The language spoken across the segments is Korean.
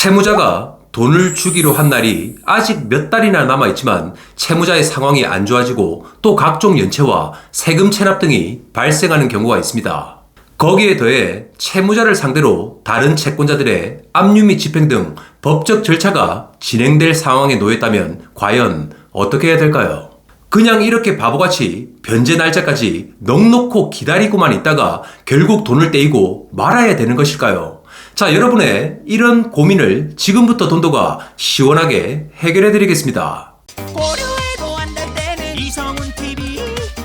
채무자가 돈을 주기로 한 날이 아직 몇 달이나 남아있지만 채무자의 상황이 안 좋아지고 또 각종 연체와 세금 체납 등이 발생하는 경우가 있습니다. 거기에 더해 채무자를 상대로 다른 채권자들의 압류 및 집행 등 법적 절차가 진행될 상황에 놓였다면 과연 어떻게 해야 될까요? 그냥 이렇게 바보같이 변제 날짜까지 넋놓고 기다리고만 있다가 결국 돈을 떼이고 말아야 되는 것일까요? 자, 여러분의 이런 고민을 지금부터 돈도가 시원하게 해결해 드리겠습니다. 고려해도 안 될 때는 이성훈TV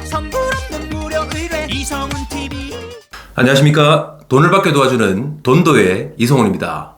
선불 없는 무료 의뢰 이성훈TV. 안녕하십니까. 돈을 받게 도와주는 돈도의 이성훈입니다.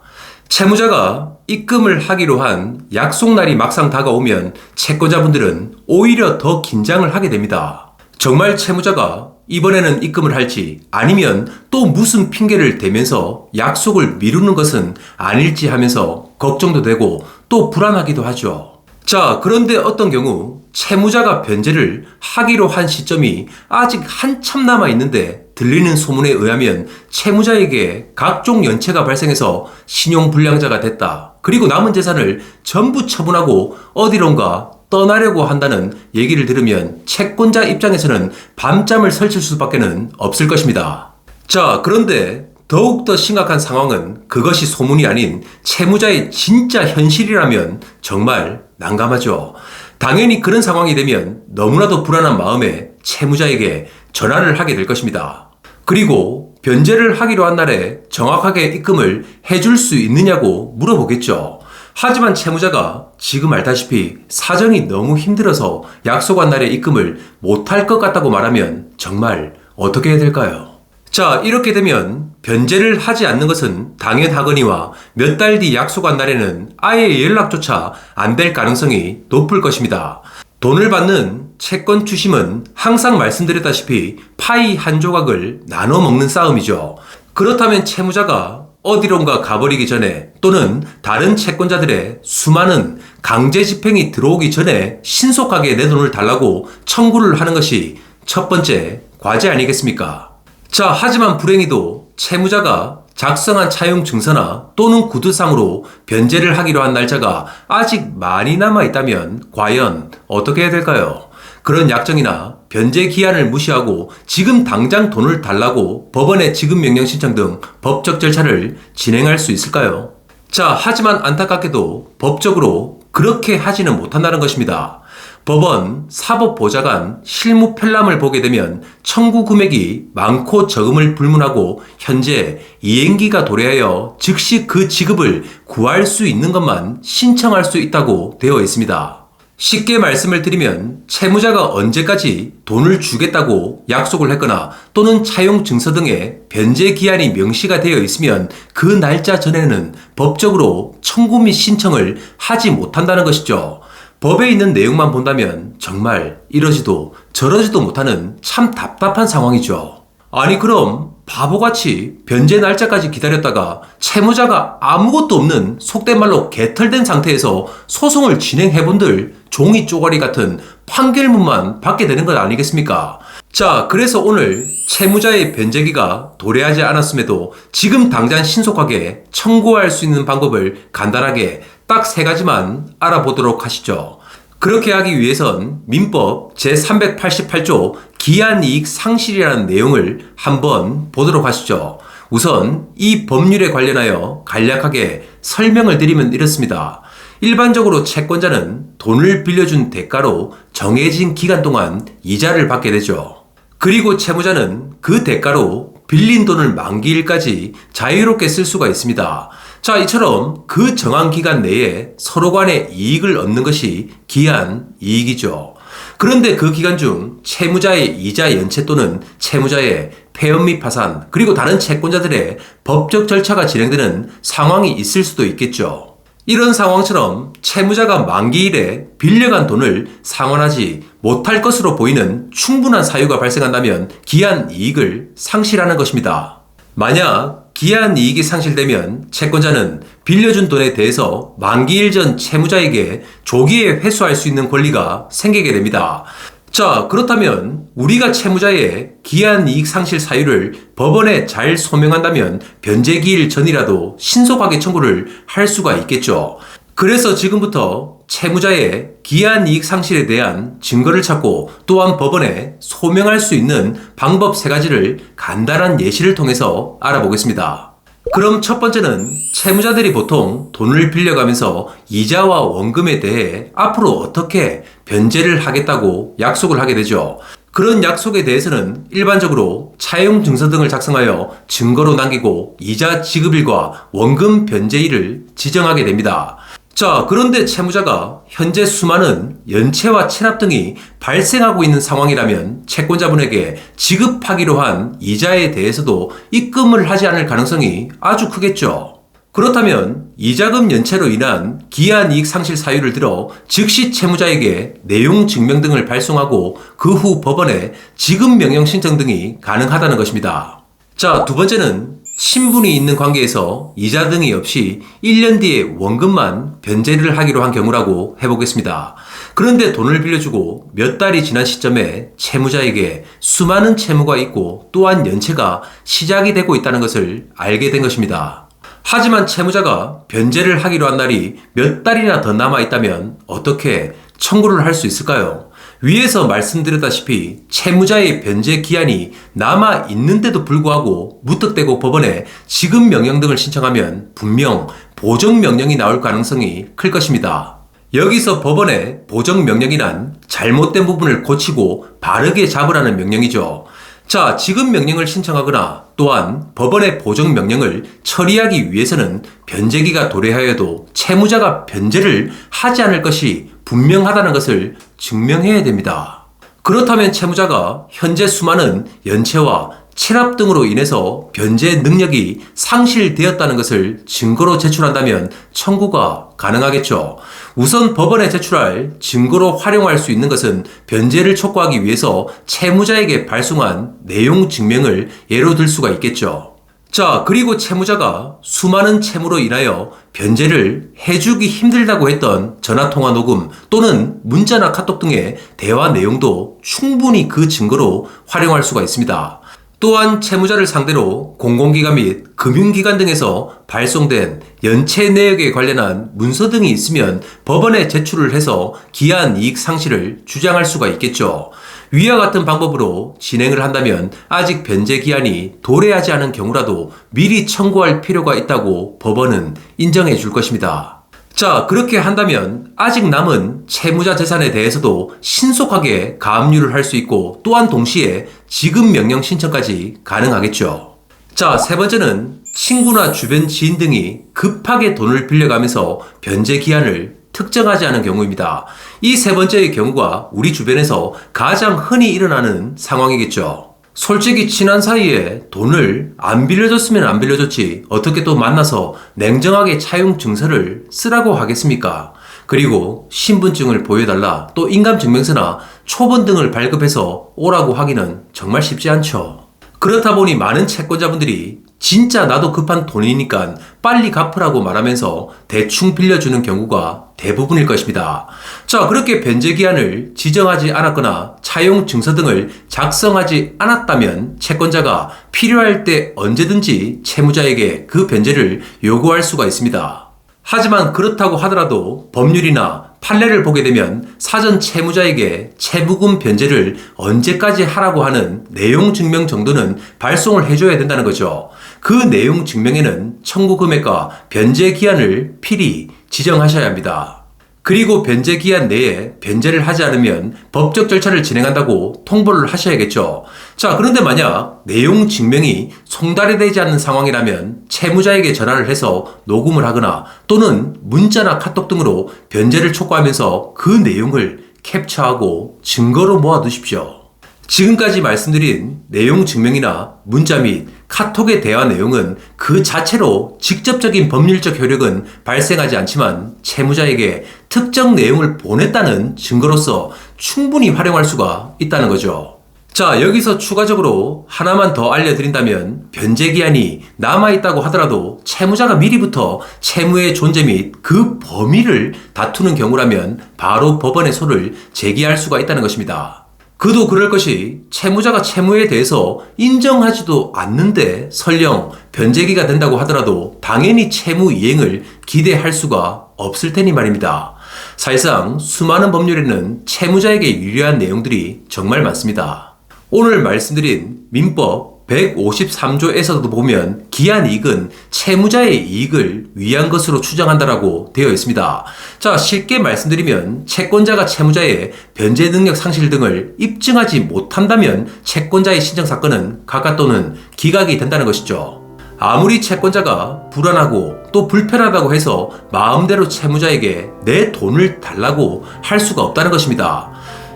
채무자가 입금을 하기로 한 약속날이 막상 다가오면 채권자분들은 오히려 더 긴장을 하게 됩니다. 정말 채무자가 이번에는 입금을 할지 아니면 또 무슨 핑계를 대면서 약속을 미루는 것은 아닐지 하면서 걱정도 되고 또 불안하기도 하죠. 자, 그런데 어떤 경우 채무자가 변제를 하기로 한 시점이 아직 한참 남아 있는데 들리는 소문에 의하면 채무자에게 각종 연체가 발생해서 신용불량자가 됐다. 그리고 남은 재산을 전부 처분하고 어디론가 떠나려고 한다는 얘기를 들으면 채권자 입장에서는 밤잠을 설칠 수밖에 없을 것입니다. 자, 그런데 더욱더 심각한 상황은 그것이 소문이 아닌 채무자의 진짜 현실이라면 정말 난감하죠. 당연히 그런 상황이 되면 너무나도 불안한 마음에 채무자에게 전화를 하게 될 것입니다. 그리고 변제를 하기로 한 날에 정확하게 입금을 해줄 수 있느냐고 물어보겠죠. 하지만 채무자가 지금 알다시피 사정이 너무 힘들어서 약속한 날에 입금을 못할 것 같다고 말하면 정말 어떻게 해야 될까요? 자, 이렇게 되면 변제를 하지 않는 것은 당연하거니와 몇 달 뒤 약속한 날에는 아예 연락조차 안 될 가능성이 높을 것입니다. 돈을 받는 채권 추심은 항상 말씀드렸다시피 파이 한 조각을 나눠 먹는 싸움이죠. 그렇다면 채무자가 어디론가 가버리기 전에 또는 다른 채권자들의 수많은 강제 집행이 들어오기 전에 신속하게 내 돈을 달라고 청구를 하는 것이 첫 번째 과제 아니겠습니까? 자, 하지만 불행히도 채무자가 작성한 차용 증서나 또는 구두상으로 변제를 하기로 한 날짜가 아직 많이 남아 있다면 과연 어떻게 해야 될까요? 그런 약정이나 변제 기한을 무시하고 지금 당장 돈을 달라고 법원에 지급 명령 신청 등 법적 절차를 진행할 수 있을까요? 자, 하지만 안타깝게도 법적으로 그렇게 하지는 못한다는 것입니다. 법원 사법보좌관 실무 편람을 보게 되면 청구 금액이 많고 적음을 불문하고 현재 이행기가 도래하여 즉시 그 지급을 구할 수 있는 것만 신청할 수 있다고 되어 있습니다. 쉽게 말씀을 드리면 채무자가 언제까지 돈을 주겠다고 약속을 했거나 또는 차용 증서 등의 변제 기한이 명시가 되어 있으면 그 날짜 전에는 법적으로 청구 및 신청을 하지 못한다는 것이죠. 법에 있는 내용만 본다면 정말 이러지도 저러지도 못하는 참 답답한 상황이죠. 아니, 그럼 바보같이 변제 날짜까지 기다렸다가 채무자가 아무것도 없는 속된 말로 개털된 상태에서 소송을 진행해본들 종이 쪼가리 같은 판결문만 받게 되는 것 아니겠습니까? 자, 그래서 오늘 채무자의 변제기가 도래하지 않았음에도 지금 당장 신속하게 청구할 수 있는 방법을 간단하게 딱 3가지만 알아보도록 하시죠. 그렇게 하기 위해선 민법 제388조 기한이익 상실이라는 내용을 한번 보도록 하시죠. 우선 이 법률에 관련하여 간략하게 설명을 드리면 이렇습니다. 일반적으로 채권자는 돈을 빌려준 대가로 정해진 기간 동안 이자를 받게 되죠. 그리고 채무자는 그 대가로 빌린 돈을 만기일까지 자유롭게 쓸 수가 있습니다. 자, 이처럼 그 정한 기간 내에 서로 간에 이익을 얻는 것이 기한 이익이죠. 그런데 그 기간 중 채무자의 이자 연체 또는 채무자의 폐업 및 파산, 그리고 다른 채권자들의 법적 절차가 진행되는 상황이 있을 수도 있겠죠. 이런 상황처럼 채무자가 만기일에 빌려간 돈을 상환하지 못할 것으로 보이는 충분한 사유가 발생한다면 기한 이익을 상실하는 것입니다. 만약 기한 이익이 상실되면 채권자는 빌려준 돈에 대해서 만기일 전 채무자에게 조기에 회수할 수 있는 권리가 생기게 됩니다. 자, 그렇다면 우리가 채무자의 기한 이익 상실 사유를 법원에 잘 소명한다면 변제 기일 전이라도 신속하게 청구를 할 수가 있겠죠. 그래서 지금부터 채무자의 기한 이익 상실에 대한 증거를 찾고 또한 법원에 소명할 수 있는 방법 3가지를 간단한 예시를 통해서 알아보겠습니다. 그럼 첫 번째는 채무자들이 보통 돈을 빌려가면서 이자와 원금에 대해 앞으로 어떻게 변제를 하겠다고 약속을 하게 되죠. 그런 약속에 대해서는 일반적으로 차용 증서 등을 작성하여 증거로 남기고 이자 지급일과 원금 변제일을 지정하게 됩니다. 자, 그런데 채무자가 현재 수많은 연체와 체납 등이 발생하고 있는 상황이라면 채권자분에게 지급하기로 한 이자에 대해서도 입금을 하지 않을 가능성이 아주 크겠죠. 그렇다면 이자금 연체로 인한 기한 이익 상실 사유를 들어 즉시 채무자에게 내용 증명 등을 발송하고 그 후 법원에 지급 명령 신청 등이 가능하다는 것입니다. 자, 두 번째는 신분이 있는 관계에서 이자 등이 없이 1년 뒤에 원금만 변제를 하기로 한 경우라고 해보겠습니다. 그런데 돈을 빌려주고 몇 달이 지난 시점에 채무자에게 수많은 채무가 있고 또한 연체가 시작이 되고 있다는 것을 알게 된 것입니다. 하지만 채무자가 변제를 하기로 한 날이 몇 달이나 더 남아 있다면 어떻게 청구를 할 수 있을까요? 위에서 말씀드렸다시피 채무자의 변제 기한이 남아 있는데도 불구하고 무턱대고 법원에 지급 명령 등을 신청하면 분명 보정 명령이 나올 가능성이 클 것입니다. 여기서 법원의 보정 명령이란 잘못된 부분을 고치고 바르게 잡으라는 명령이죠. 자, 지급 명령을 신청하거나 또한 법원의 보정 명령을 처리하기 위해서는 변제기가 도래하여도 채무자가 변제를 하지 않을 것이 분명하다는 것을 증명해야 됩니다. 그렇다면 채무자가 현재 수많은 연체와 체납 등으로 인해서 변제 능력이 상실되었다는 것을 증거로 제출한다면 청구가 가능하겠죠. 우선 법원에 제출할 증거로 활용할 수 있는 것은 변제를 촉구하기 위해서 채무자에게 발송한 내용 증명을 예로 들 수가 있겠죠. 자, 그리고 채무자가 수많은 채무로 인하여 변제를 해주기 힘들다고 했던 전화통화 녹음 또는 문자나 카톡 등의 대화 내용도 충분히 그 증거로 활용할 수가 있습니다. 또한 채무자를 상대로 공공기관 및 금융기관 등에서 발송된 연체 내역에 관련한 문서 등이 있으면 법원에 제출을 해서 기한 이익 상실을 주장할 수가 있겠죠. 위와 같은 방법으로 진행을 한다면 아직 변제 기한이 도래하지 않은 경우라도 미리 청구할 필요가 있다고 법원은 인정해 줄 것입니다. 자, 그렇게 한다면 아직 남은 채무자 재산에 대해서도 신속하게 가압류를 할 수 있고 또한 동시에 지급 명령 신청까지 가능하겠죠. 자, 세 번째는 친구나 주변 지인 등이 급하게 돈을 빌려가면서 변제 기한을 특정하지 않은 경우입니다. 이 세 번째의 경우가 우리 주변에서 가장 흔히 일어나는 상황이겠죠. 솔직히 친한 사이에 돈을 안 빌려줬으면 안 빌려줬지 어떻게 또 만나서 냉정하게 차용 증서를 쓰라고 하겠습니까? 그리고 신분증을 보여달라 또 인감증명서나 초본 등을 발급해서 오라고 하기는 정말 쉽지 않죠. 그렇다 보니 많은 채권자분들이 진짜 나도 급한 돈이니까 빨리 갚으라고 말하면서 대충 빌려주는 경우가 대부분일 것입니다. 자, 그렇게 변제 기한을 지정하지 않았거나 차용 증서 등을 작성하지 않았다면 채권자가 필요할 때 언제든지 채무자에게 그 변제를 요구할 수가 있습니다. 하지만 그렇다고 하더라도 법률이나 판례를 보게 되면 사전 채무자에게 채무금 변제를 언제까지 하라고 하는 내용 증명 정도는 발송을 해줘야 된다는 거죠. 그 내용 증명에는 청구 금액과 변제 기한을 필히 지정하셔야 합니다. 그리고 변제 기한 내에 변제를 하지 않으면 법적 절차를 진행한다고 통보를 하셔야겠죠. 자, 그런데 만약 내용 증명이 송달이 되지 않는 상황이라면 채무자에게 전화를 해서 녹음을 하거나 또는 문자나 카톡 등으로 변제를 촉구하면서 그 내용을 캡처하고 증거로 모아두십시오. 지금까지 말씀드린 내용 증명이나 문자 및 카톡의 대화 내용은 그 자체로 직접적인 법률적 효력은 발생하지 않지만 채무자에게 특정 내용을 보냈다는 증거로서 충분히 활용할 수가 있다는 거죠. 자, 여기서 추가적으로 하나만 더 알려드린다면 변제 기한이 남아있다고 하더라도 채무자가 미리부터 채무의 존재 및 그 범위를 다투는 경우라면 바로 법원에 소를 제기할 수가 있다는 것입니다. 그도 그럴 것이 채무자가 채무에 대해서 인정하지도 않는데 설령 변제기가 된다고 하더라도 당연히 채무 이행을 기대할 수가 없을 테니 말입니다. 사실상 수많은 법률에는 채무자에게 유리한 내용들이 정말 많습니다. 오늘 말씀드린 민법 153조에서도 보면 기한이익은 채무자의 이익을 위한 것으로 추정한다라고 되어 있습니다. 자, 쉽게 말씀드리면 채권자가 채무자의 변제 능력 상실 등을 입증하지 못한다면 채권자의 신청 사건은 가가 또는 기각이 된다는 것이죠. 아무리 채권자가 불안하고 또 불편하다고 해서 마음대로 채무자에게 내 돈을 달라고 할 수가 없다는 것입니다.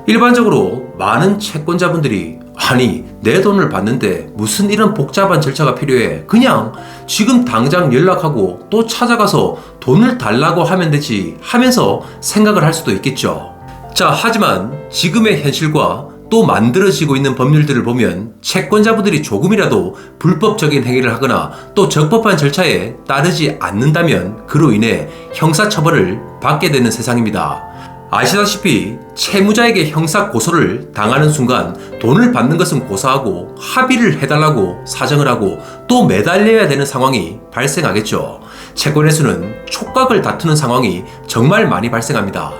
일반적으로 많은 채권자분들이 아니 내 돈을 받는데 무슨 이런 복잡한 절차가 필요해, 그냥 지금 당장 연락하고 또 찾아가서 돈을 달라고 하면 되지 하면서 생각을 할 수도 있겠죠. 자, 하지만 지금의 현실과 또 만들어지고 있는 법률들을 보면 채권자분들이 조금이라도 불법적인 행위를 하거나 또 적법한 절차에 따르지 않는다면 그로 인해 형사처벌을 받게 되는 세상입니다. 아시다시피 채무자에게 형사 고소를 당하는 순간 돈을 받는 것은 고사하고 합의를 해달라고 사정을 하고 또 매달려야 되는 상황이 발생하겠죠. 채권회수는 촉각을 다투는 상황이 정말 많이 발생합니다.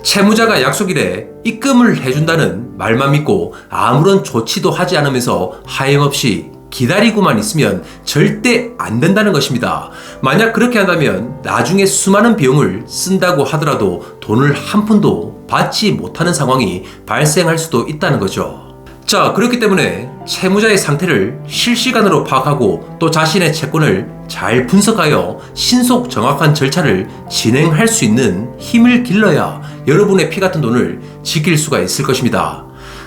채무자가 약속일에 입금을 해준다는 말만 믿고 아무런 조치도 하지 않으면서 하염없이 기다리고만 있으면 절대 안 된다는 것입니다. 만약 그렇게 한다면 나중에 수많은 비용을 쓴다고 하더라도 돈을 한 푼도 받지 못하는 상황이 발생할 수도 있다는 거죠. 자, 그렇기 때문에 채무자의 상태를 실시간으로 파악하고 또 자신의 채권을 잘 분석하여 신속 정확한 절차를 진행할 수 있는 힘을 길러야 여러분의 피 같은 돈을 지킬 수가 있을 것입니다.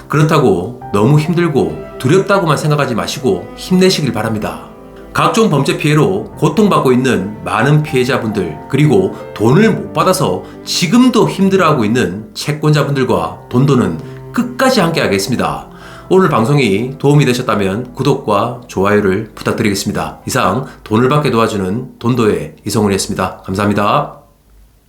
그렇다고 너무 힘들고 두렵다고만 생각하지 마시고 힘내시길 바랍니다. 각종 범죄 피해로 고통받고 있는 많은 피해자분들, 그리고 돈을 못 받아서 지금도 힘들어하고 있는 채권자분들과 돈도는 끝까지 함께 하겠습니다. 오늘 방송이 도움이 되셨다면 구독과 좋아요를 부탁드리겠습니다. 이상 돈을 받게 도와주는 돈도의 이성훈이었습니다. 감사합니다.